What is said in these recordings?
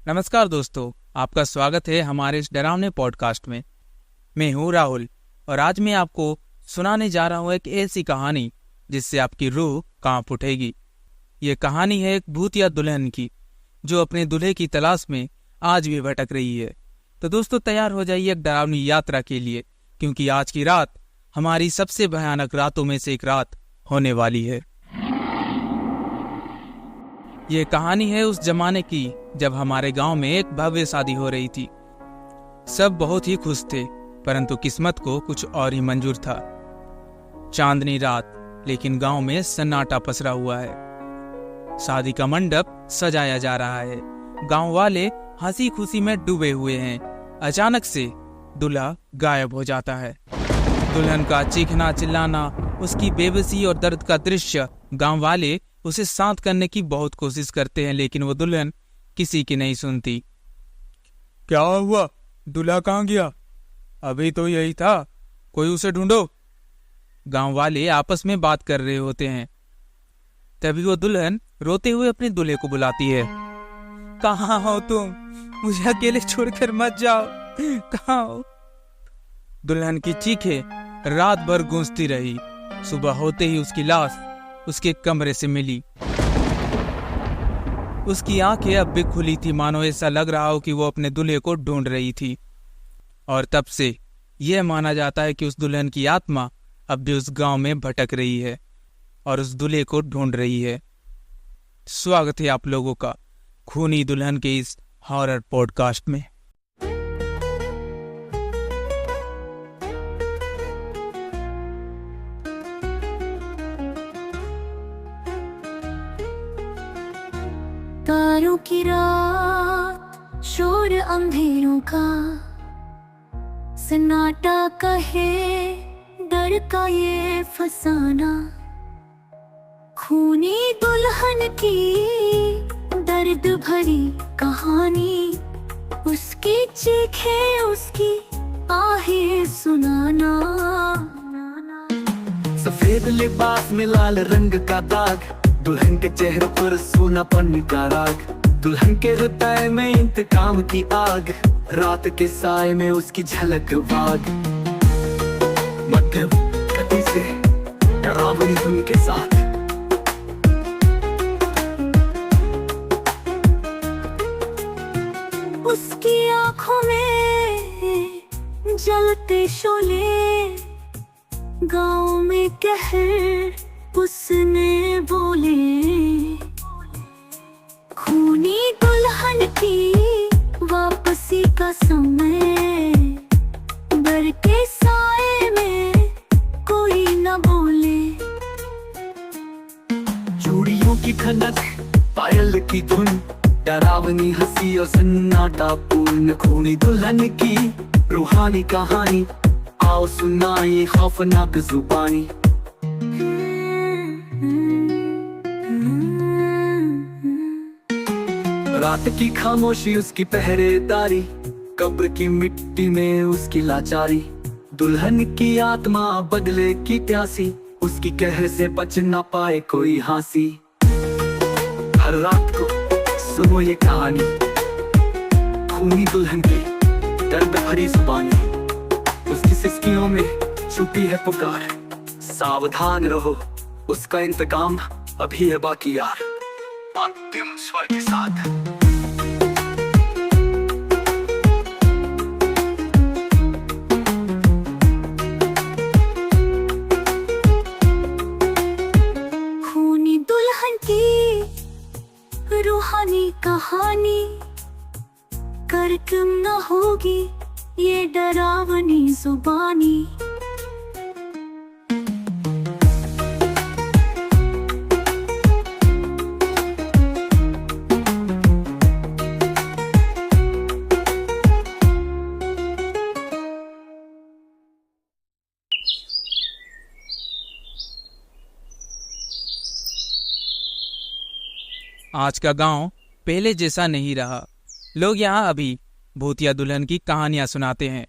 नमस्कार दोस्तों, आपका स्वागत है हमारे इस डरावने पॉडकास्ट में। मैं हूँ राहुल और आज मैं आपको सुनाने जा रहा हूँ एक ऐसी कहानी जिससे आपकी रूह कांप उठेगी। ये कहानी है एक भूतिया दुल्हन की जो अपने दूल्हे की तलाश में आज भी भटक रही है। तो दोस्तों तैयार हो जाइए एक डरावनी यात्रा के लिए, क्योंकि आज की रात हमारी सबसे भयानक रातों में से एक रात होने वाली है। ये कहानी है उस जमाने की जब हमारे गांव में एक भव्य शादी हो रही थी। सब बहुत ही खुश थे, परंतु किस्मत को कुछ और ही मंजूर था। चांदनी रात, लेकिन गांव में सन्नाटा पसरा हुआ है। शादी का मंडप सजाया जा रहा है। गांव वाले हंसी खुशी में डूबे हुए हैं। अचानक से दूल्हा गायब हो जाता है। दुल्हन का चीखना चिल्लाना, उसकी बेबसी और दर्द का दृश्य, गांव वाले उसे शांत करने की बहुत कोशिश करते हैं, लेकिन वो दुल्हन किसी की नहीं सुनती। क्या हुआ? दूल्हा कहाँ गया? अभी तो यही था, कोई उसे ढूंढो। गांव वाले आपस में बात कर रहे होते हैं। तभी वो दुल्हन रोते हुए अपने दूल्हे को बुलाती है। कहाँ हो तुम? मुझे अकेले छोड़कर मत जाओ। कहाँ हो? दुल्हन की चीखें रात भर गूंजती रही। सुबह होते ही उसकी लाश उसके कमरे से मिली। उसकी आंखें अब भी खुली थी, मानो ऐसा लग रहा हो कि वो अपने दूल्हे को ढूंढ रही थी। और तब से यह माना जाता है कि उस दुल्हन की आत्मा अब भी उस गांव में भटक रही है और उस दूल्हे को ढूंढ रही है। स्वागत है आप लोगों का खूनी दुल्हन के इस हॉरर पॉडकास्ट में। तारों की रात, शोर अंधेरों का, सन्नाटा कहे डर का ये फसाना। खूनी दुल्हन की दर्द भरी कहानी, उसकी चीखें उसकी आहें सुनाना। सफेद लिबास में लाल रंग का दाग, दुल्हन के चेहरे पर सोनापन का राग। दुल्हन के हृदय में इंतकाम की आग, रात के साए में उसकी झलक वाग। मध्यम गति से डरावनी धुन के साथ उसकी आंखों में जलते शोले, गांव में कहर उसने बोले। खूनी दुल्हन की वापसी का समय, डर के साए में कोई न बोले। चूड़ियों की खनक, पायल की धुन, डरावनी हंसी और सन्नाटा पूर्ण। खूनी दुल्हन की रूहानी कहानी, आओ सुनाए खौफनाक जुबानी। रात की खामोशी, उसकी पहरेदारी, कब्र की मिट्टी में उसकी लाचारी। दुल्हन की आत्मा बदले की प्यासी, उसकी कहर से बच ना पाए कोई हांसी। हर रात को सुनो ये कहानी, खूनी दुल्हन की दर्द भरी जुबानी। उसकी सिसकियों में छुपी है पुकार, सावधान रहो, उसका इंतकाम अभी है बाकी यार। अंतिम स्वर के साथ खूनी दुल्हन की रूहानी कहानी, कर क्यों न होगी ये डरावनी जुबानी। आज का गांव पहले जैसा नहीं रहा। लोग यहाँ अभी भूतिया दुल्हन की कहानियां सुनाते हैं।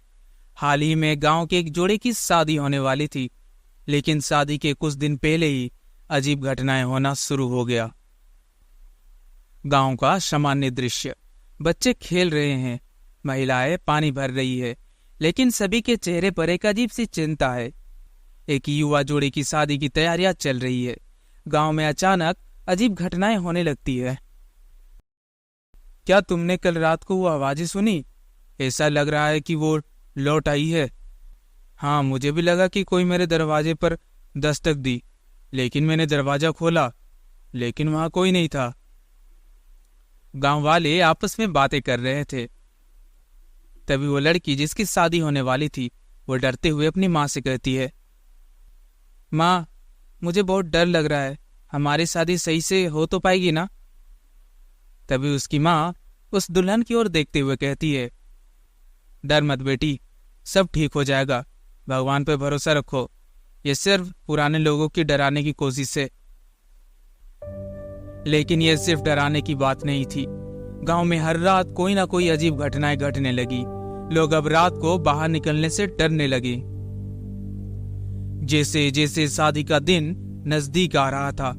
हाल ही में गांव के एक जोड़े की शादी होने वाली थी, लेकिन शादी के कुछ दिन पहले ही अजीब घटनाएं होना शुरू हो गया। गांव का सामान्य दृश्य, बच्चे खेल रहे हैं, महिलाएं पानी भर रही है, लेकिन सभी के चेहरे पर एक अजीब सी चिंता है। एक युवा जोड़ी की शादी की तैयारियां चल रही है। गांव में अचानक अजीब घटनाएं होने लगती है। क्या तुमने कल रात को वो आवाजें सुनी? ऐसा लग रहा है कि वो लौट आई है। हाँ, मुझे भी लगा कि कोई मेरे दरवाजे पर दस्तक दी, लेकिन मैंने दरवाजा खोला, लेकिन वहां कोई नहीं था। गांव वाले आपस में बातें कर रहे थे। तभी वो लड़की जिसकी शादी होने वाली थी, वो डरते हुए अपनी माँ से कहती है, माँ, मुझे बहुत डर लग रहा है, हमारी शादी सही से हो तो पाएगी ना? तभी उसकी माँ उस दुल्हन की ओर देखते हुए कहती है, डर मत बेटी, सब ठीक हो जाएगा, भगवान पे भरोसा रखो, ये सिर्फ पुराने लोगों की डराने की कोशिश है। लेकिन यह सिर्फ डराने की बात नहीं थी। गांव में हर रात कोई ना कोई अजीब घटनाएं घटने लगी। लोग अब रात को बाहर निकलने से डरने लगे। जैसे जैसे शादी का दिन नजदीक आ रहा था,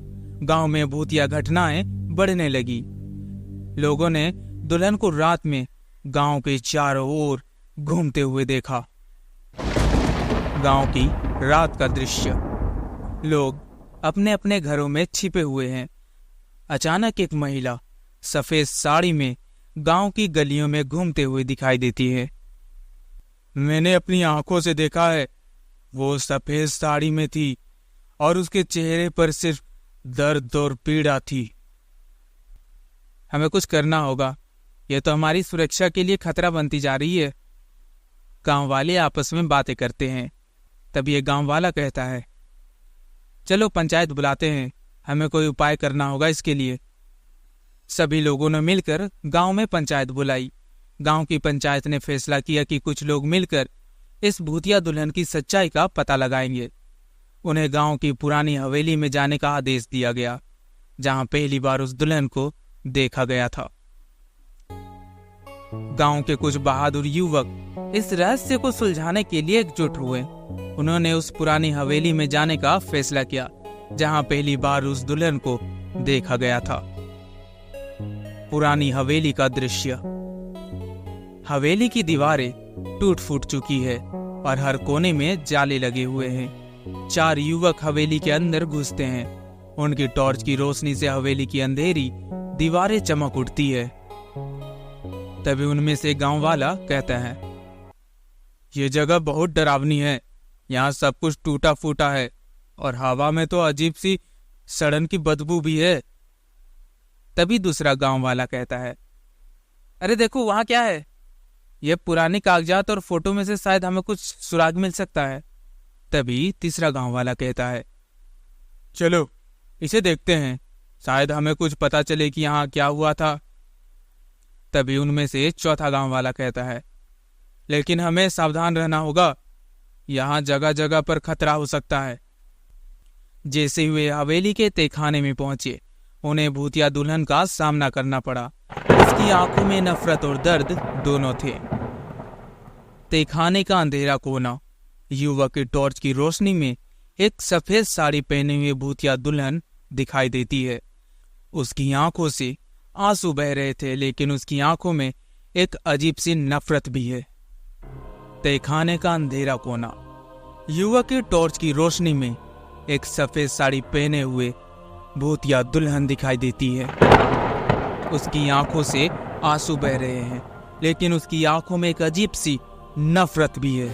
गांव में भूतिया घटनाएं बढ़ने लगी। लोगों ने दुल्हन को रात में गांव के चारों ओर घूमते हुए देखा। गांव की रात का दृश्य। लोग अपने अपने घरों में छिपे हुए हैं। अचानक एक महिला सफेद साड़ी में गांव की गलियों में घूमते हुए दिखाई देती है। मैंने अपनी आंखों से देखा है, वो सफेद साड़ी में थी और उसके चेहरे पर सिर्फ दर्द और पीड़ा थी। हमें कुछ करना होगा, यह तो हमारी सुरक्षा के लिए खतरा बनती जा रही है। गांव वाले आपस में बातें करते हैं। तभी एक गांव वाला कहता है, चलो पंचायत बुलाते हैं, हमें कोई उपाय करना होगा इसके लिए। सभी लोगों ने मिलकर गांव में पंचायत बुलाई। गांव की पंचायत ने फैसला किया कि कुछ लोग मिलकर इस भूतिया दुल्हन की सच्चाई का पता लगाएंगे। उन्हें गांव की पुरानी हवेली में जाने का आदेश दिया गया, जहां पहली बार उस दुल्हन को देखा गया था। गांव के कुछ बहादुर युवक इस रहस्य को सुलझाने के लिए एकजुट हुए। उन्होंने उस पुरानी हवेली में जाने का फैसला किया, जहां पहली बार उस दुल्हन को देखा गया था। पुरानी हवेली का दृश्य। हवेली की दीवारें टूट फूट चुकी है और हर कोने में जाले लगे हुए हैं। 4 युवक हवेली के अंदर घुसते हैं। उनकी टॉर्च की रोशनी से हवेली की अंधेरी दीवारें चमक उठती है। तभी उनमें से गांव वाला कहता है, ये जगह बहुत डरावनी है, यहाँ सब कुछ टूटा फूटा है और हवा में तो अजीब सी सड़न की बदबू भी है। तभी दूसरा गांव वाला कहता है, अरे देखो वहां क्या है, ये पुराने कागजात और फोटो में से शायद हमें कुछ सुराग मिल सकता है। तभी तीसरा गांव वाला कहता है, चलो इसे देखते हैं, शायद हमें कुछ पता चले कि यहाँ क्या हुआ था। तभी उनमें से चौथा गांव वाला कहता है, लेकिन हमें सावधान रहना होगा, यहाँ जगह जगह पर खतरा हो सकता है। जैसे हुए हवेली के तहखाने में पहुंचे, उन्हें भूतिया दुल्हन का सामना करना पड़ा। उसकी आंखों में नफरत और दर्द दोनों थे। तहखाने का अंधेरा कोना। युवक की टॉर्च की रोशनी में एक सफेद साड़ी पहने हुए भूतिया दुल्हन दिखाई देती है। उसकी आंखों से आंसू बह रहे थे, लेकिन उसकी आंखों में एक अजीब सी नफरत भी है। तहखाने का अंधेरा कोना। युवक की टॉर्च की रोशनी में एक सफेद साड़ी पहने हुए भूतिया दुल्हन दिखाई देती है। उसकी आंखों से आंसू बह रहे हैं, लेकिन उसकी आंखों में एक अजीब सी नफरत भी है।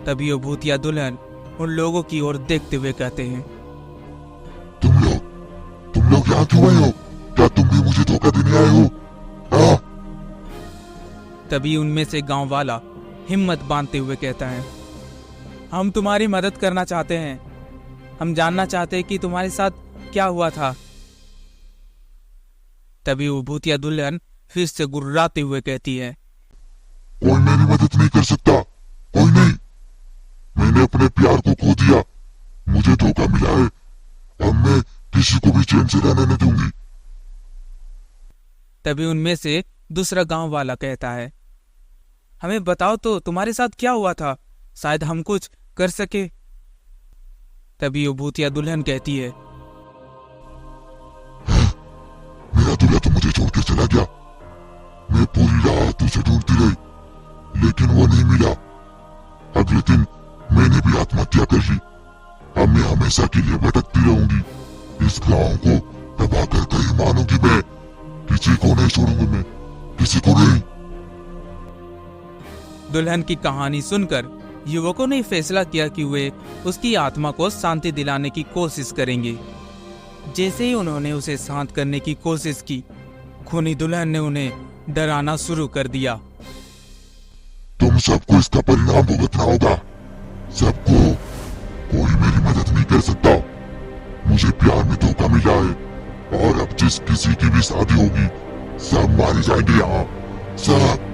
तभी वो भूतिया दुल्हन उन लोगों की ओर देखते हुए कहते हैं, तुम लोग यहाँ क्यों आए हो? क्या तुम भी मुझे धोखा देने आए हो? हाँ? तभी उनमें से गांव वाला हिम्मत बांधते हुए कहता है, हम तुम्हारी मदद करना चाहते हैं, हम जानना चाहते हैं कि तुम्हारे साथ क्या हुआ था। तभी वो भूतिया दुल्हन फिर से गुर्राते हुए कहती है, कोई मेरी मदद नहीं कर सकता, कोई नहीं। मैंने अपने प्यार को खो दिया, मुझे धोखा मिला है, अब मैं किसी को भी चैन से रहने नहीं दूंगी। तभी उनमें से दूसरा गांव वाला कहता है, हमें बताओ तो तुम्हारे साथ क्या हुआ था, शायद हम कुछ कर सके। तभी वो भूतिया दुल्हन कहती है, मेरा दूल्हा तो मुझे छोड़कर चला गया, मैं पूरी रात उसे ढूंढती रही, लेकिन वो नहीं मिला। अगले दिन मैंने भी आत्महत्या कर ली। अब मैं हमेशा के लिए भटकती रहूंगी। इस गांव को दबा कर कहीं मानूंगी मैं। किसी को नहीं छोड़ूंगी मैं, किसी को नहीं। दुल्हन की कहानी सुनकर युवकों ने फैसला किया कि वे उसकी आत्मा को शांति दिलाने की कोशिश करेंगे। जैसे ही उन्होंने उसे शांत करने की कोशिश की, खूनी दुल्हन ने उन्हें डराना शुरू कर दिया। तुम सबको इसका परिणाम भुगतना होगा। सबको। कोई मेरी मदद नहीं कर सकता। मुझे प्यार में धोखा मिला है और अब जिस किसी की भी शादी होगी सब मारे जाएंगे यहाँ, सब।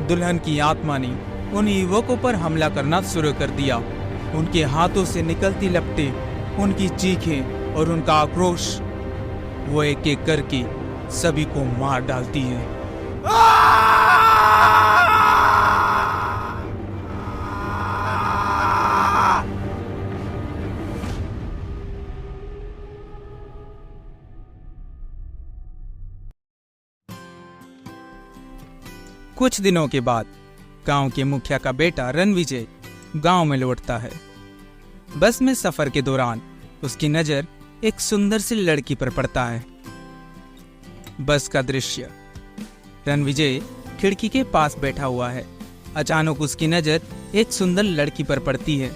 दुल्हन की आत्मा ने उन युवकों पर हमला करना शुरू कर दिया। उनके हाथों से निकलती लपटें, उनकी चीखें और उनका आक्रोश, वो एक एक करके सभी को मार डालती है। कुछ दिनों के बाद गांव के मुखिया का बेटा रणविजय गांव में लौटता है। बस में सफर के दौरान उसकी नजर एक सुंदर सी लड़की पर पड़ता है। बस का दृश्य, रणविजय खिड़की के पास बैठा हुआ है। अचानक उसकी नजर एक सुंदर लड़की पर पड़ती है।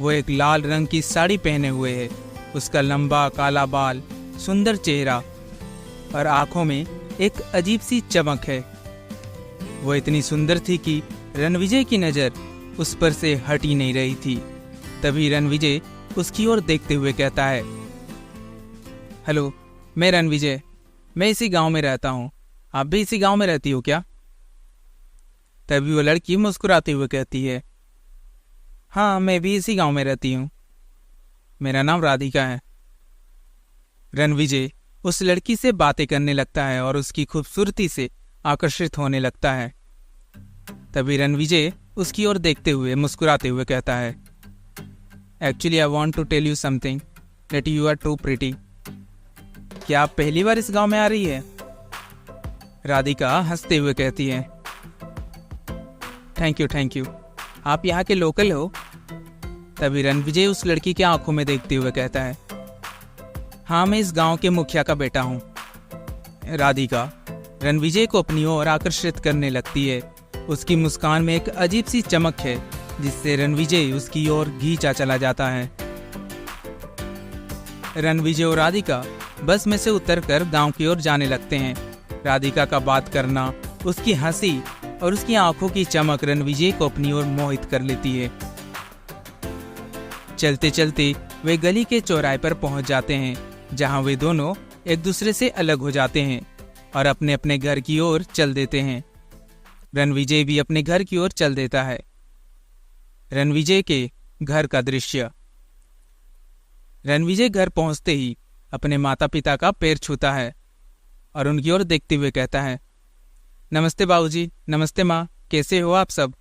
वो एक लाल रंग की साड़ी पहने हुए है। उसका लंबा काला बाल, सुंदर चेहरा और आंखों में एक अजीब सी चमक है। वो इतनी सुंदर थी कि रणविजय की नजर उस पर से हट ही नहीं रही थी। तभी रणविजय उसकी ओर देखते हुए कहता है, हेलो, मैं रणविजय, मैं इसी गांव में रहता हूँ। आप भी इसी गांव में रहती हो क्या? तभी वो लड़की मुस्कुराते हुए कहती है, हाँ, मैं भी इसी गांव में रहती हूँ। मेरा नाम राधिका है। रणविजय उस लड़की से बातें करने लगता है और उसकी खूबसूरती से आकर्षित होने लगता है। तभी रणविजय उसकी ओर देखते हुए मुस्कुराते हुए कहता है, actually I want to tell you something that you are too pretty. क्या आप पहली बार इस गांव में आ रही है? राधिका हंसते हुए कहती है, थैंक यू, आप यहाँ के लोकल हो? तभी रणविजय उस लड़की के आंखों में देखते हुए कहता है, हाँ, मैं इस गांव के मुखिया का बेटा हूँ। राधिका रणविजय को अपनी ओर आकर्षित करने लगती है। उसकी मुस्कान में एक अजीब सी चमक है जिससे रणविजय उसकी ओर खींचा चला जाता है। रणविजय और राधिका बस में से उतरकर गांव की ओर जाने लगते हैं। राधिका का बात करना, उसकी हंसी और उसकी आंखों की चमक रणविजय को अपनी ओर मोहित कर लेती है। चलते चलते वे गली के चौराहे पर पहुंच जाते हैं, जहां वे दोनों एक दूसरे से अलग हो जाते हैं और अपने अपने घर की ओर चल देते हैं। रणविजय भी अपने घर की ओर चल देता है। रणविजय के घर का दृश्य, रणविजय घर पहुंचते ही अपने माता पिता का पैर छूता है और उनकी ओर देखते हुए कहता है, नमस्ते बाबूजी, नमस्ते माँ, कैसे हो आप सब?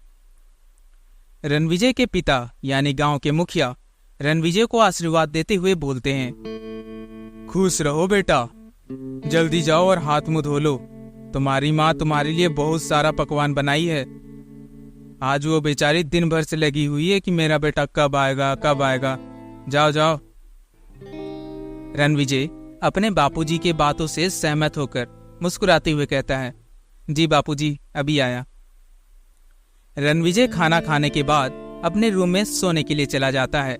रणविजय के पिता यानी गांव के मुखिया रणविजय को आशीर्वाद देते हुए बोलते हैं, खुश रहो बेटा, जल्दी जाओ और हाथ मुंह धो लो। तुम्हारी माँ तुम्हारे लिए बहुत सारा पकवान बनाई है। आज वो बेचारी दिन भर से लगी हुई है कि मेरा बेटा कब आएगा, कब आएगा। जाओ जाओ। रणविजय अपने बापूजी के बातों से सहमत होकर मुस्कुराते हुए कहता है, जी बापूजी, अभी आया। रणविजय खाना खाने के बाद अपने रूम में सोने के लिए चला जाता है,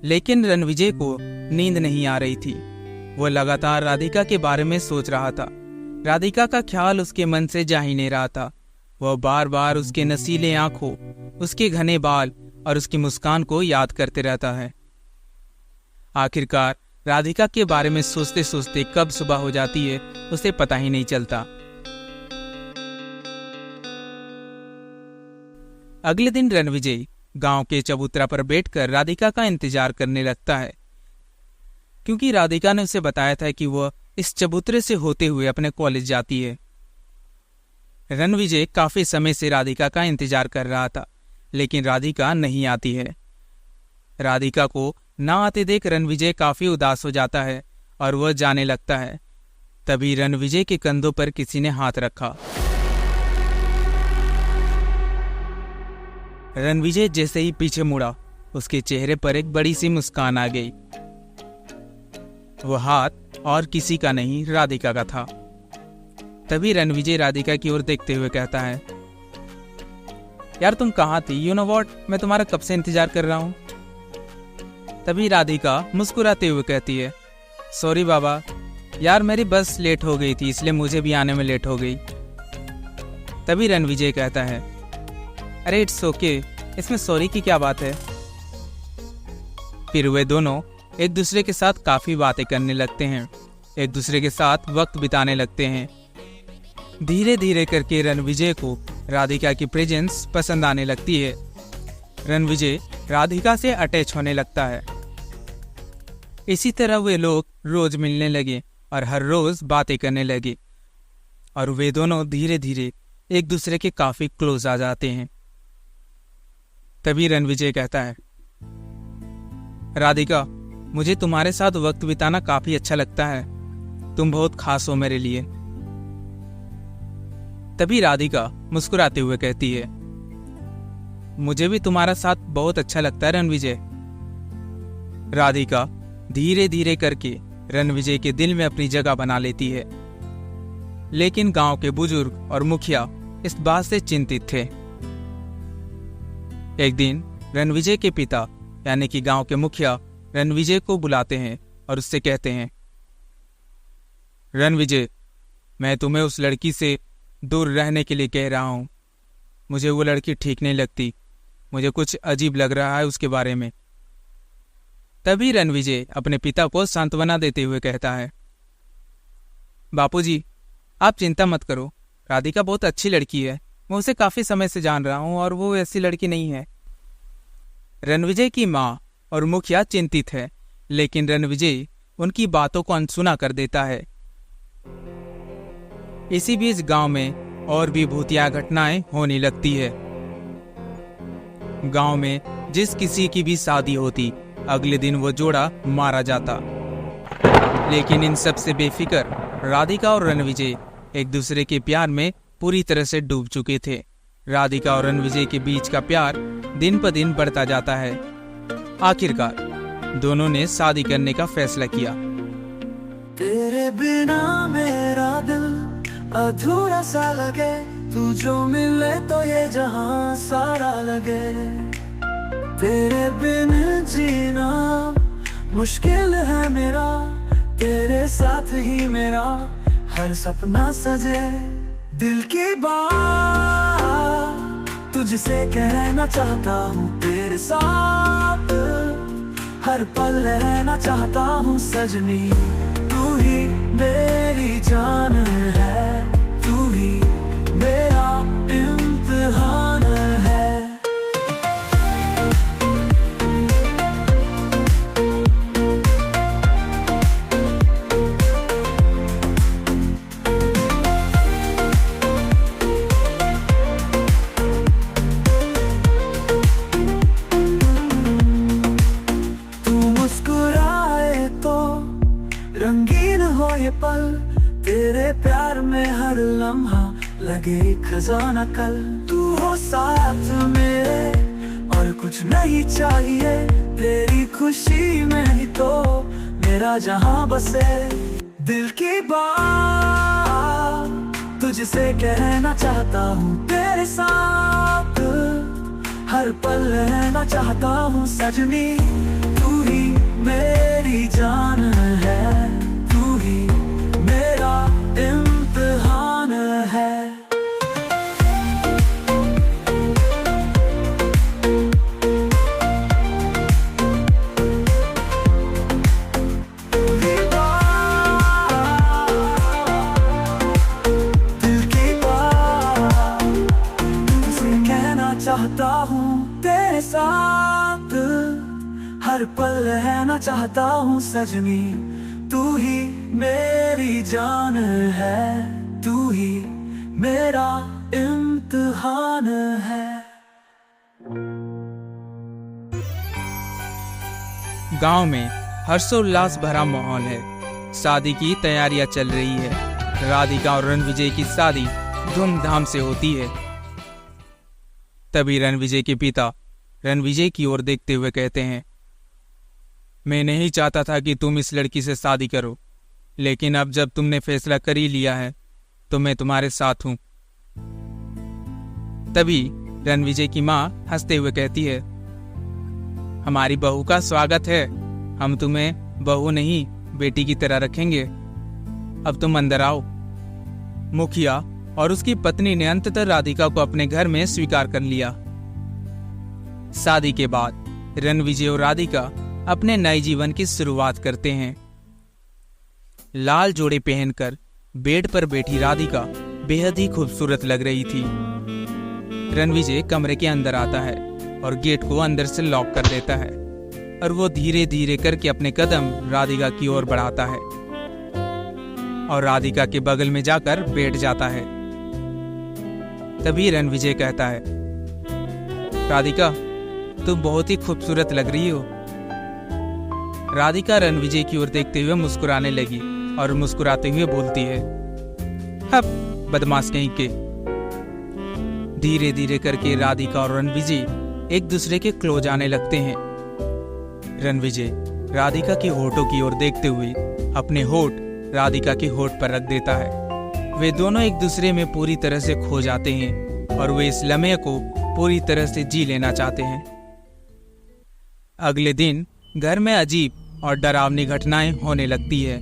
लेकिन रणविजय को नींद नहीं आ रही थी। वो लगातार राधिका के बारे में सोच रहा था। राधिका का ख्याल उसके मन से जा ही नहीं रहा था। वह बार बार उसके नसीले आंखों, उसके घने बाल और उसकी मुस्कान को याद करते रहता है। आखिरकार राधिका के बारे में सोचते सोचते कब सुबह हो जाती है उसे पता ही नहीं चलता। अगले दिन रणविजय गांव के चबूतरा पर बैठकर राधिका का इंतजार करने लगता है, क्योंकि राधिका ने उसे बताया था कि वह इस चबूतरे से होते हुए अपने कॉलेज जाती है। रणविजय काफी समय से राधिका का इंतजार कर रहा था, लेकिन राधिका नहीं आती है। राधिका को ना आते देख रणविजय काफी उदास हो जाता है और वह जाने लगता है। तभी रणविजय के कंधों पर किसी ने हाथ रखा। रणविजय जैसे ही पीछे मुड़ा, उसके चेहरे पर एक बड़ी सी मुस्कान आ गई। वो हाथ और किसी का नहीं, राधिका का था। तभी रणविजय राधिका की ओर देखते हुए कहता है, यार तुम कहाँ थी? यू नो व्हाट, मैं तुम्हारा कब से इंतजार कर रहा हूँ। तभी राधिका मुस्कुराते हुए कहती है, सॉरी बाबा, यार मेरी बस लेट हो गई थी, इसलिए मुझे भी आने में लेट हो गई। तभी रणविजय कहता है, अरे इट्स ओके, इसमें सॉरी की क्या बात है। फिर वे दोनों एक दूसरे के साथ काफी बातें करने लगते हैं, एक दूसरे के साथ वक्त बिताने लगते हैं। धीरे धीरे करके रणविजय को राधिका की प्रेजेंस पसंद आने लगती है। रणविजय राधिका से अटैच होने लगता है। इसी तरह वे लोग रोज मिलने लगे और हर रोज बातें करने लगे और वे दोनों धीरे धीरे एक दूसरे के काफी क्लोज आ जाते हैं। तभी रणविजय कहता है, राधिका, मुझे तुम्हारे साथ वक्त बिताना काफी अच्छा लगता है, तुम बहुत खास हो मेरे लिए। तभी राधिका मुस्कुराते हुए कहती है, मुझे भी तुम्हारा साथ बहुत अच्छा लगता है रणविजय। राधिका धीरे धीरे करके रणविजय के दिल में अपनी जगह बना लेती है, लेकिन गांव के बुजुर्ग और मुखिया इस बात से चिंतित थे। एक दिन रणविजय के पिता यानी कि गांव के मुखिया रणविजय को बुलाते हैं और उससे कहते हैं, रणविजय, मैं तुम्हें उस लड़की से दूर रहने के लिए कह रहा हूं। मुझे वो लड़की ठीक नहीं लगती, मुझे कुछ अजीब लग रहा है उसके बारे में। तभी रणविजय अपने पिता को सांत्वना देते हुए कहता है, बापूजी, आप चिंता मत करो, राधिका बहुत अच्छी लड़की है, मैं उसे काफी समय से जान रहा हूं और वो ऐसी लड़की नहीं है। रणविजय की माँ और मुखिया चिंतित है, लेकिन रणविजय उनकी बातों को अनसुना कर देता है। इसी बीच गांव में और भी भूतिया घटनाएं होने लगती है। गांव में जिस किसी की भी शादी होती, अगले दिन वो जोड़ा मारा जाता। लेकिन इन सब से बेफिक्र राधिका और रणविजय एक दूसरे के प्यार में पूरी तरह से डूब चुके थे। राधिका और रणविजय के बीच का प्यार दिन पर दिन बढ़ता जाता है। आखिरकार दोनों ने शादी करने का फैसला किया। तेरे बिना मेरा दिल अधूरा सा लगे, तू जो मिले तो ये जहां सारा लगे। तेरे बिन जीना मुश्किल है मेरा, तेरे साथ ही मेरा हर सपना सजे। दिल की बात तुझसे कहना चाहता हूँ, तेरे साथ हर पल रहना चाहता हूँ सजनी। तू ही मेरी जान है, तू ही मेरा इम्तिहान है। रंगीन हो ये पल, तेरे प्यार में हर लम्हा लगे खजाना कल। तू हो साथ मेरे और कुछ नहीं चाहिए, तेरी खुशी में ही तो मेरा जहां बसे। दिल की बात तुझसे कहना चाहता हूँ, तेरे साथ हर पल रहना चाहता हूँ सजनी। तू ही मेरी जान है, तू ही मेरा इम्तिहान है। दिल की बात तुझसे कहना चाहता हूँ, तेरे साथ हर पल रहना चाहता हूँ सजनी। तू ही मेरी जान है, तू ही मेरा इम्तिहान है। गांव में हर्षोल्लास भरा माहौल है। शादी की तैयारियां चल रही है। राधिका और रणविजय की शादी धूमधाम से होती है। तभी रणविजय के पिता रणविजय की ओर देखते हुए कहते हैं, मैं नहीं चाहता था कि तुम इस लड़की से शादी करो, लेकिन अब जब तुमने फैसला कर ही लिया है तो मैं तुम्हारे साथ हूं। तभी रणविजय की मां हंसते हुए कहती है, हमारी बहू का स्वागत है। हम तुम्हें बहू नहीं बेटी की तरह रखेंगे। अब तुम अंदर आओ। मुखिया और उसकी पत्नी ने अंततः राधिका को अपने घर में स्वीकार कर लिया। शादी के बाद रणविजय और राधिका अपने नए जीवन की शुरुआत करते हैं। लाल जोड़े पहनकर बेड पर बैठी राधिका बेहद ही खूबसूरत लग रही थी। रणविजय कमरे के अंदर आता है और गेट को अंदर से लॉक कर देता है और वो धीरे धीरे करके अपने कदम राधिका की ओर बढ़ाता है और राधिका के बगल में जाकर बैठ जाता है। तभी रणविजय कहता है, राधिका तुम बहुत ही खूबसूरत लग रही हो। राधिका रणविजय की ओर देखते हुए मुस्कुराने लगी और मुस्कुराते हुए बोलती है, अब बदमाश कहीं के। धीरे धीरे करके राधिका और रणविजय एक दूसरे के क्लोज आने लगते हैं। रणविजय राधिका के होठों की ओर देखते हुए अपने होठ राधिका के होठ पर रख देता है। वे दोनों एक दूसरे में पूरी तरह से खो जाते हैं और वे इस लम्हे को पूरी तरह से जी लेना चाहते हैं। अगले दिन घर में अजीब और डरावनी घटनाएं होने लगती है।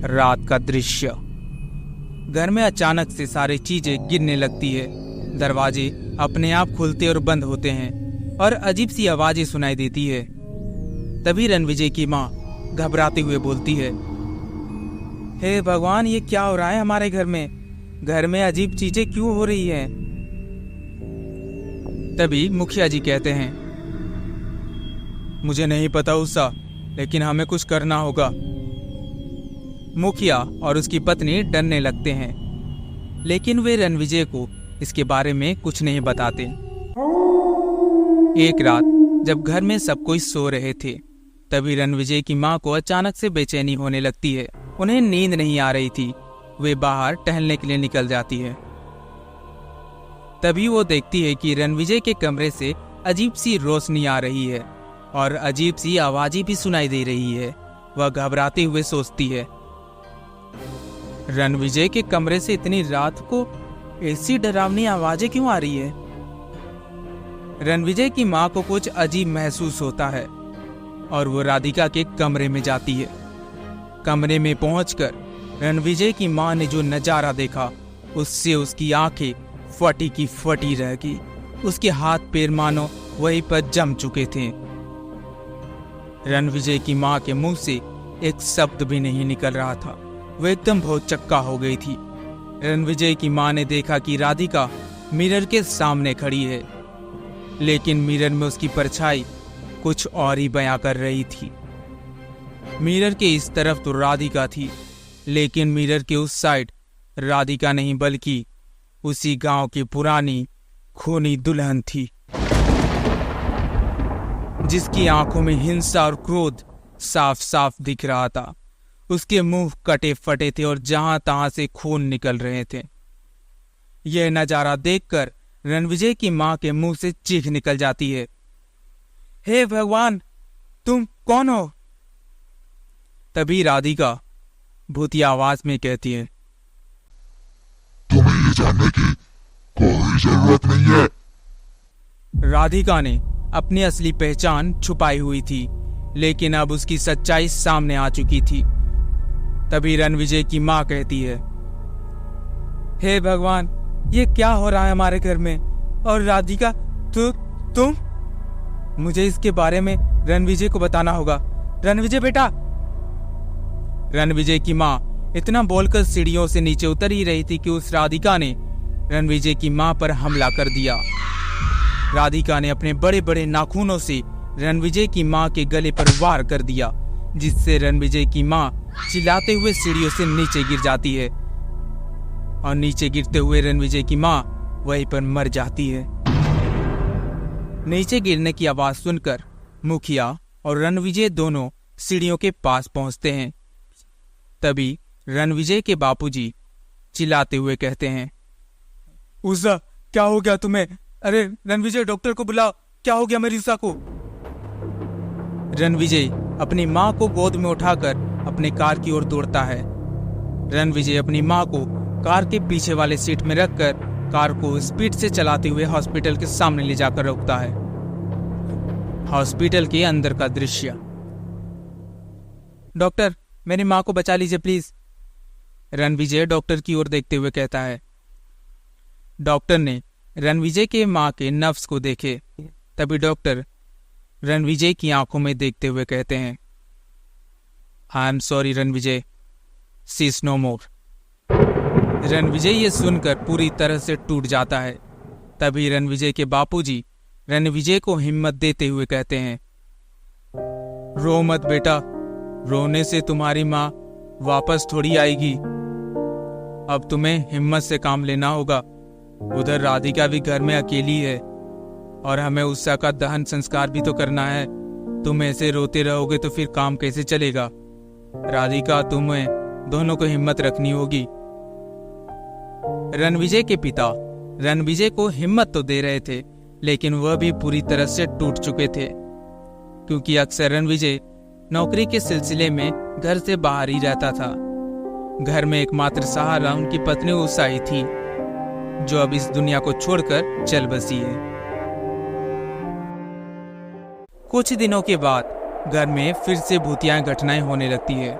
रात का दृश्य। घर में अचानक से सारी चीजें गिरने लगती है। दरवाजे अपने आप खुलते और बंद होते हैं और अजीब सी आवाजें सुनाई देती है। तभी रणविजय की मां घबराते हुए बोलती है, हे भगवान, ये क्या हो रहा है हमारे घर में? घर में अजीब चीजें क्यों हो रही हैं? तभी मुखिया जी कहते हैं, मुझे नहीं पता उषा, लेकिन हमें कुछ करना होगा। मुखिया और उसकी पत्नी डरने लगते हैं, लेकिन वे रणविजय को इसके बारे में कुछ नहीं बताते। एक रात जब घर में सब कोई सो रहे थे, तभी रणविजय की मां को अचानक से बेचैनी होने लगती है। उन्हें नींद नहीं आ रही थी। वे बाहर टहलने के लिए निकल जाती है। तभी वो देखती है कि रणविजय के कमरे से अजीब सी रोशनी आ रही है और अजीब सी आवाजें भी सुनाई दे रही है। वह घबराते हुए सोचती है, रणविजय के कमरे से इतनी रात को ऐसी डरावनी आवाजें क्यों आ रही है? रणविजय की मां को कुछ अजीब महसूस होता है और वो राधिका के कमरे में जाती है। कमरे में पहुंचकर रणविजय की मां ने जो नजारा देखा, उससे उसकी आंखें फटी की फटी रह गई। उसके हाथ पैर मानो वहीं पर जम चुके थे। रणविजय की मां के मुंह से एक शब्द भी नहीं निकल रहा था। वो एकदम भौचक्का हो गई थी। रणविजय की मां ने देखा कि राधिका मिरर के सामने खड़ी है, लेकिन मिरर में उसकी परछाई कुछ और ही बयां कर रही थी। मिरर के इस तरफ तो राधिका थी, लेकिन मिरर के उस साइड राधिका नहीं बल्कि उसी गांव की पुरानी खूनी दुल्हन थी, जिसकी आंखों में हिंसा और क्रोध साफ साफ दिख रहा था। उसके मुंह कटे फटे थे और जहां तहां से खून निकल रहे थे। यह नजारा देखकर रणविजय की मां के मुंह से चीख निकल जाती है, हे भगवान, तुम कौन हो? तभी राधिका भूतिया आवाज में कहती है, तुम्हें ये जानने की कोई जरूरत नहीं है। राधिका ने अपनी असली पहचान छुपाई हुई थी, लेकिन अब उसकी सच्चाई सामने आ चुकी थी। तभी रणविजय की मां कहती है, हे भगवान, ये क्या हो रहा है हमारे घर में? और राधिका, तुम? मुझे इसके बारे में रणविजय को बताना होगा। रणविजय बेटा। रणविजय की मां इतना बोलकर सीढ़ियों से नीचे उतर ही रही थी कि उस राधिका ने रणविजय की मां पर हमला कर दिया। राधिका ने अपने बड़े बड़े नाखूनों से रणविजय की मां के गले पर वार कर दिया, जिससे रणविजय की मां चिल्लाते हुए सीढ़ियों से नीचे गिर जाती है और नीचे गिरते हुए रणविजय की मां वहीं पर मर जाती है। नीचे गिरने की आवाज सुनकर मुखिया और रणविजय दोनों सीढ़ियों के पास पहुंचते हैं। तभी रणविजय के बापूजी चिल्लाते हुए कहते हैं, उषा क्या हो गया तुम्हें? अरे रणविजय, डॉक्टर को बुलाओ, क्या हो गया मेरी उषा को? रणविजय अपनी माँ को गोद में उठाकर अपने कार की ओर दौड़ता है। रणविजय अपनी माँ को कार के पीछे वाले सीट में रखकर कार को स्पीड से चलाते हुए हॉस्पिटल के सामने ले जाकर रोकता है। हॉस्पिटल के अंदर का दृश्य। डॉक्टर, मेरी माँ को बचा लीजिए प्लीज। रणविजय डॉक्टर की ओर देखते हुए कहता है। डॉक्टर ने रणविजय के माँ के नफ्स को देखे। तभी डॉक्टर रणविजय की आंखों में देखते हुए कहते हैं, I am sorry Ranvijay, she is no more. Ranvijay ये सुनकर पूरी तरह से टूट जाता है। तभी रणविजय के बापूजी रणविजय को हिम्मत देते हुए कहते हैं, रो मत बेटा, रोने से तुम्हारी माँ वापस थोड़ी आएगी। अब तुम्हें हिम्मत से काम लेना होगा। उधर राधिका भी घर में अकेली है और हमें उषा का दहन संस्कार भी तो करना है। तुम ऐसे रोते रहोगे तो फिर काम कैसे चलेगा? राधिका, तुम्हें दोनों को हिम्मत रखनी होगी। रणविजय के पिता रणविजय को हिम्मत तो दे रहे थे, लेकिन वह भी पूरी तरह से टूट चुके थे, क्योंकि अक्सर रणविजय नौकरी के सिलसिले में घर से बाहर ही रहता था। घर में एकमात्र सहारा उनकी पत्नी उषा ही थी, जो अब इस दुनिया को छोड़कर चल बसी है। कुछ दिनों के बाद घर में फिर से भूतिया घटनाएं होने लगती है।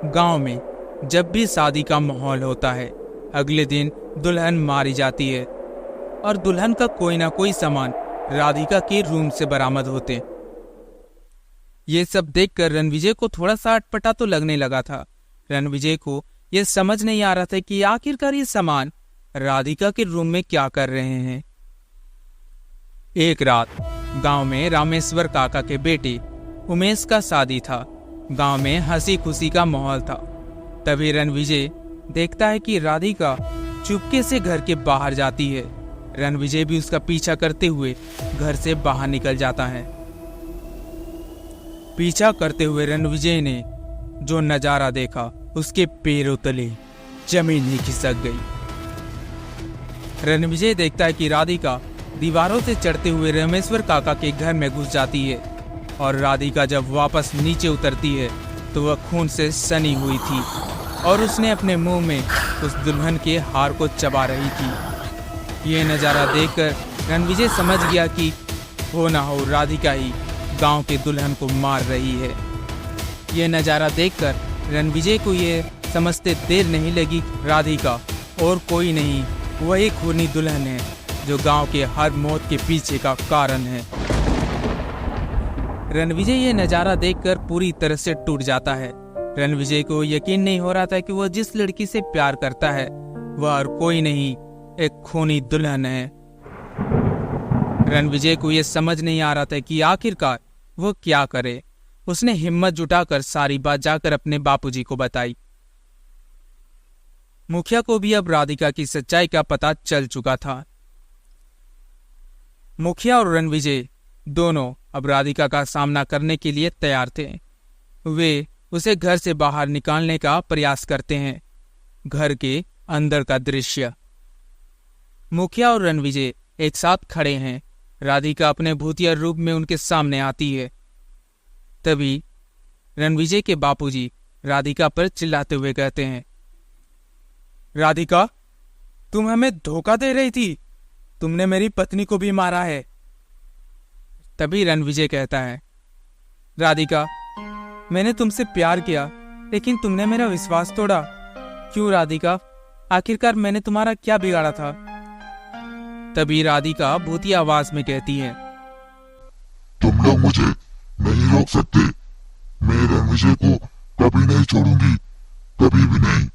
गांव में जब भी शादी का माहौल होता है, अगले दिन दुल्हन मारी जाती है और दुल्हन का कोई ना कोई सामान राधिका के रूम से बरामद होते। ये सब देखकर रणविजय को थोड़ा सा अटपटा तो लगने लगा था। रणविजय को यह समझ नहीं आ रहा था कि आखिरकार ये सामान राधिका के रूम में क्या कर रहे हैं। एक रात गांव में रामेश्वर काका के बेटे उमेश का शादी था। गांव में हंसी खुशी का माहौल था। तभी रणविजय देखता है कि राधिका चुपके से घर के बाहर जाती है। रणविजय भी उसका पीछा करते हुए घर से बाहर निकल जाता है। पीछा करते हुए रणविजय ने जो नजारा देखा, उसके पैरों तले जमीन ही खिसक गई। रणविजय देखता है कि राधिका दीवारों से चढ़ते हुए रामेश्वर काका के घर में घुस जाती है और राधिका जब वापस नीचे उतरती है तो वह खून से सनी हुई थी और उसने अपने मुंह में उस दुल्हन के हार को चबा रही थी। ये नज़ारा देखकर रणविजय समझ गया कि हो ना हो राधिका ही गांव के दुल्हन को मार रही है। ये नज़ारा देखकर रणविजय को ये समझते देर नहीं लगी, राधिका और कोई नहीं, वही खूनी दुल्हन है जो गांव के हर मौत के पीछे का कारण है। रणविजय ये नज़ारा देखकर पूरी तरह से टूट जाता है। रणविजय को यकीन नहीं हो रहा था कि वह जिस लड़की से प्यार करता है वह और कोई नहीं, एक खूनी दुल्हन है। रणविजय को यह समझ नहीं आ रहा था कि आखिरकार वह क्या करे। उसने हिम्मत जुटाकर सारी बात जाकर अपने बापूजी को बताई। मुखिया को भी अब राधिका की सच्चाई का पता चल चुका था। मुखिया और रणविजय दोनों अब राधिका का सामना करने के लिए तैयार थे। वे उसे घर से बाहर निकालने का प्रयास करते हैं। घर के अंदर का दृश्य। मुखिया और रणविजय एक साथ खड़े हैं। राधिका अपने भूतिया रूप में उनके सामने आती है। तभी रणविजय के बापूजी राधिका पर चिल्लाते हुए कहते हैं, राधिका, तुम हमें धोखा दे रही थी। तुमने मेरी पत्नी को भी मारा है। तभी रणविजय कहता है, राधिका, मैंने तुमसे प्यार किया लेकिन तुमने मेरा विश्वास तोड़ा। क्यों राधिका? आखिरकार मैंने तुम्हारा क्या बिगाड़ा था? तभी राधिका भूतिया आवाज में कहती है, तुम लोग मुझे नहीं रोक सकते। मैं रणविजय को कभी नहीं छोड़ूंगी, कभी भी नहीं।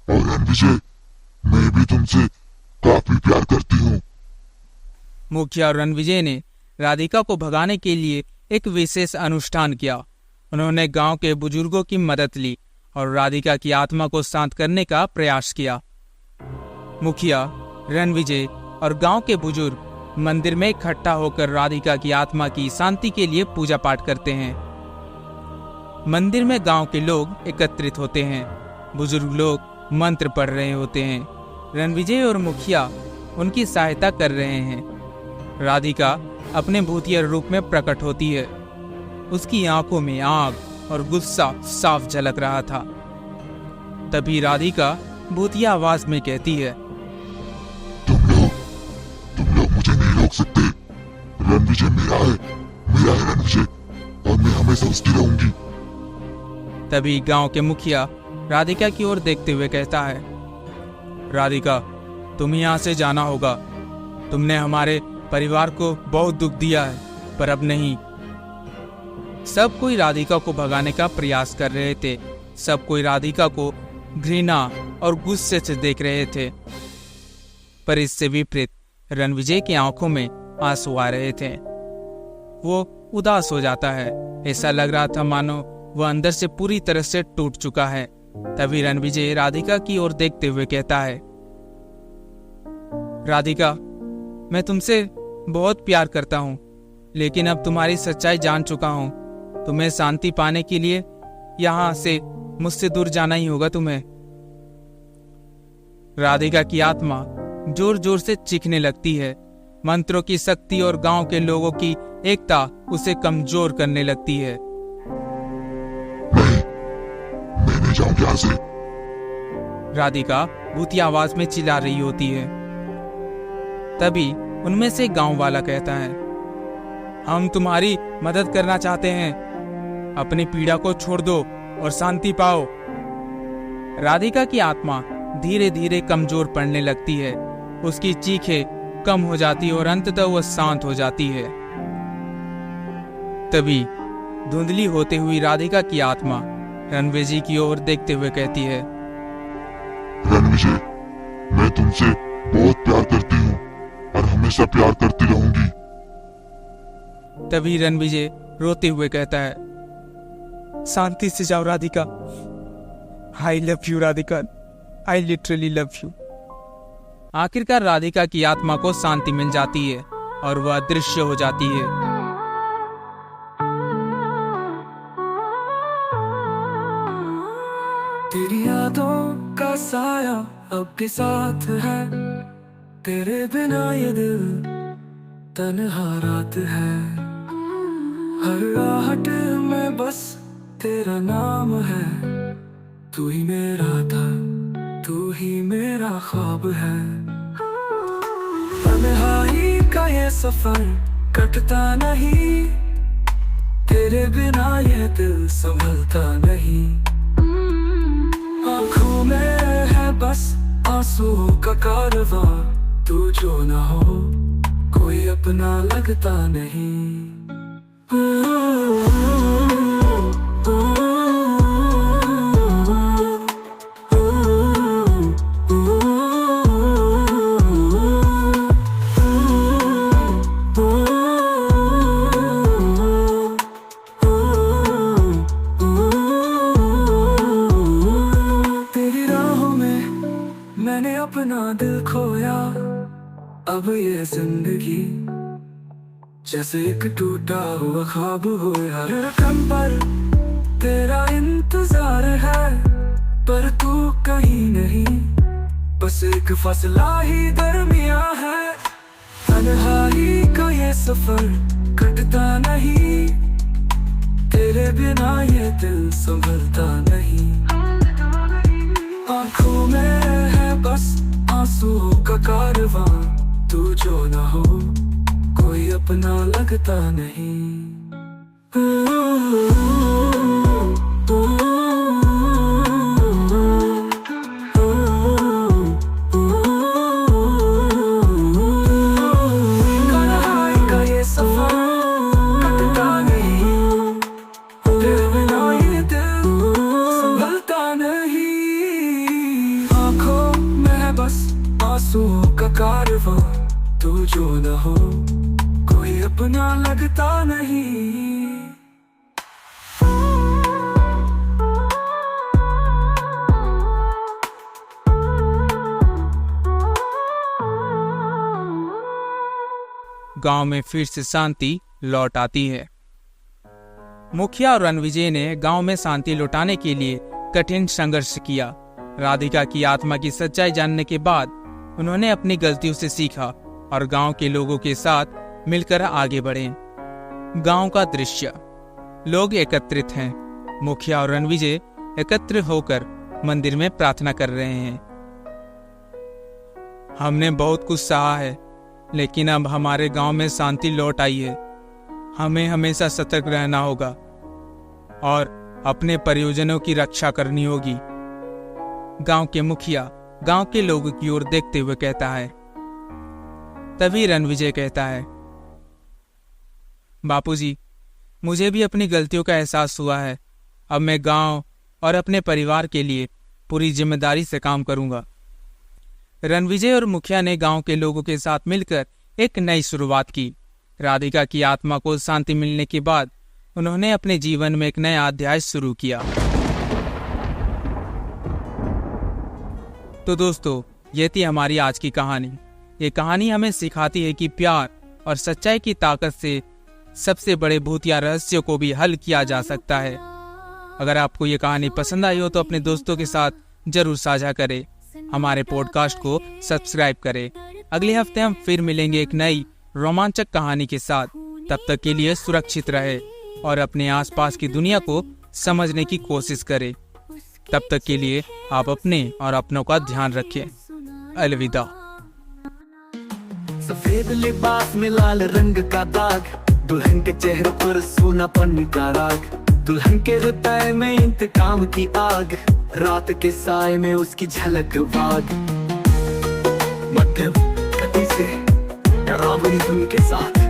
और रणविजय, मैं भी तुमसे काफी प्यार करती हूँ। मुखिया और रणविजय ने राधिका को भगाने के लिए एक विशेष अनुष्ठान किया। उन्होंने गांव के बुजुर्गों की मदद ली और राधिका की आत्मा को शांत करने का प्रयास किया। मुखिया, रणविजय और गांव के बुजुर्ग मंदिर में इकट्ठा होकर राधिका की आत्मा की शांति के लिए पूजा पाठ करते हैं। मंदिर में गांव के लोग एकत्रित होते हैं। बुजुर्ग लोग मंत्र पढ़ रहे होते हैं। रणविजय और मुखिया उनकी सहायता कर रहे हैं। राधिका अपने भूतिया रूप में प्रकट होती है। उसकी आंखों में आग और गुस्सा साफ झलक रहा था। तभी राधिका भूतिया आवाज में कहती है, तुम लोग मुझे नहीं रोक सकते। रणविजय मेरा है रणविजय, और मैं हमेशा उसकी रहूंगी। तभी गांव के मुखिया राधिका की ओर देखते हुए कहता है, राधिका, तुम्हें यहाँ से जाना होगा। तुमने हमारे परिवार को बहुत दुख दिया है, पर अब नहीं। सब कोई राधिका को भगाने का प्रयास कर रहे थे। सब कोई राधिका को घृणा और गुस्से से देख रहे थे, पर इससे विपरीत रणविजय की आंखों में आंसू आ रहे थे। वो उदास हो जाता है। ऐसा लग रहा था मानो वह अंदर से पूरी तरह से टूट चुका है। तभी रणविजय राधिका की ओर देखते हुए कहता है, राधिका, मैं तुमसे बहुत प्यार करता हूँ, लेकिन अब तुम्हारी सच्चाई जान चुका हूँ। तुम्हें शांति पाने के लिए यहाँ से मुझसे दूर जाना ही होगा तुम्हें। राधिका की आत्मा जोर जोर से चीखने लगती है। मंत्रों की शक्ति और गांव के लोगों की एकता उसे कमजोर करने लगती है। मैं नहीं जाऊंगी यहाँ से। राधिका भूतिया आवाज में चिल्ला रही होती है। तभी उनमें से गांव वाला कहता है, हम तुम्हारी मदद करना चाहते हैं। अपनी पीड़ा को छोड़ दो और शांति पाओ। राधिका की आत्मा धीरे धीरे कमजोर पड़ने लगती है। उसकी चीखें कम हो जाती और अंततः वह शांत हो जाती है। तभी धुंधली होते हुई राधिका की आत्मा रणविजय की ओर देखते हुए कहती है, रणविजय, मैं तुमसे बहुत प्यार करती हूँ और हमेशा प्यार करती रहूंगी। तभी रणविजय रोते हुए कहता है, शांति से जाओ Radhika. I love you Radhika, I literally love you. आखिरकार राधिका की आत्मा को शांति मिल जाती है और वह अदृश्य हो जाती है। तेरी यादों का साया अब भी साथ है। तेरे बिना ये दिल तन्हा रात है। हर आहट में बस तेरा नाम है। तू ही मेरा था, तू ही मेरा ख्वाब है। तन्हाई का ये सफर कटता नहीं। तेरे बिना ये दिल संभलता नहीं। आँखों में है बस आंसुओं का कारवां। तू जो ना हो कोई अपना लगता नहीं। तेरी राहों में मैंने अपना दिल खोया। अब ये जिंदगी जैसे एक टूटा हुआ ख्वाब हो। हर रकम पर तेरा इंतजार है, पर तू कहीं नहीं। बस एक फसला ही दरमिया है। तन्हाई का ये सफर कटता नहीं। तेरे बिना ये दिल संभलता नहीं। आँखों में है बस आंसुओं का कारवां। तू जो ना हो कोई अपना लगता नहीं। तन्हाई का ये सफर कटता नहीं। तेरे बिना ये दिल संभलता नहीं। आँखों में है बस आंसुओं का कारवां। तू जो न हो कोई अपना लगता नहीं। गांव में फिर से शांति लौट आती है। मुखिया और रणविजय ने गांव में शांति लौटाने के लिए कठिन संघर्ष किया। राधिका की आत्मा की सच्चाई जानने के बाद उन्होंने अपनी गलतियों से सीखा और गांव के लोगों के साथ मिलकर आगे बढ़े। गांव का दृश्य, लोग एकत्रित हैं। मुखिया और रणविजय एकत्र होकर मंदिर में प्रार्थना कर रहे हैं। हमने बहुत कुछ सहा है, लेकिन अब हमारे गांव में शांति लौट आई है। हमें हमेशा सतर्क रहना होगा और अपने परियोजनों की रक्षा करनी होगी। गांव के मुखिया गांव के लोगों की ओर देखते हुए कहता है। तभी रणविजय कहता है, बापूजी, मुझे भी अपनी गलतियों का एहसास हुआ है। अब मैं गांव और अपने परिवार के लिए पूरी जिम्मेदारी से काम करूंगा। रणविजय और मुखिया ने गांव के लोगों के साथ मिलकर एक नई शुरुआत की। राधिका की आत्मा को शांति मिलने के बाद उन्होंने अपने जीवन में एक नया अध्याय शुरू किया। तो दोस्तों, ये थी हमारी आज की कहानी। ये कहानी हमें सिखाती है कि प्यार और सच्चाई की ताकत से सबसे बड़े भूतिया रहस्यों को भी हल किया जा सकता है। अगर आपको ये कहानी पसंद आई हो तो अपने दोस्तों के साथ जरूर साझा करें। हमारे पॉडकास्ट को सब्सक्राइब करें। अगले हफ्ते हम फिर मिलेंगे एक नई रोमांचक कहानी के साथ। तब तक के लिए सुरक्षित रहे और अपने आसपास की दुनिया को समझने की कोशिश करें। तब तक के लिए आप अपने और अपनों का ध्यान रखें। अलविदा। सफेद लिबास में लाल रंग का दाग, दुल्हन के चेहरे पर सोनापन का राग, दुल्हन के हृदय में इंतकाम की आग, रात के साए में उसकी झलक वाग, मध्यम गति से डरावनी धुन के साथ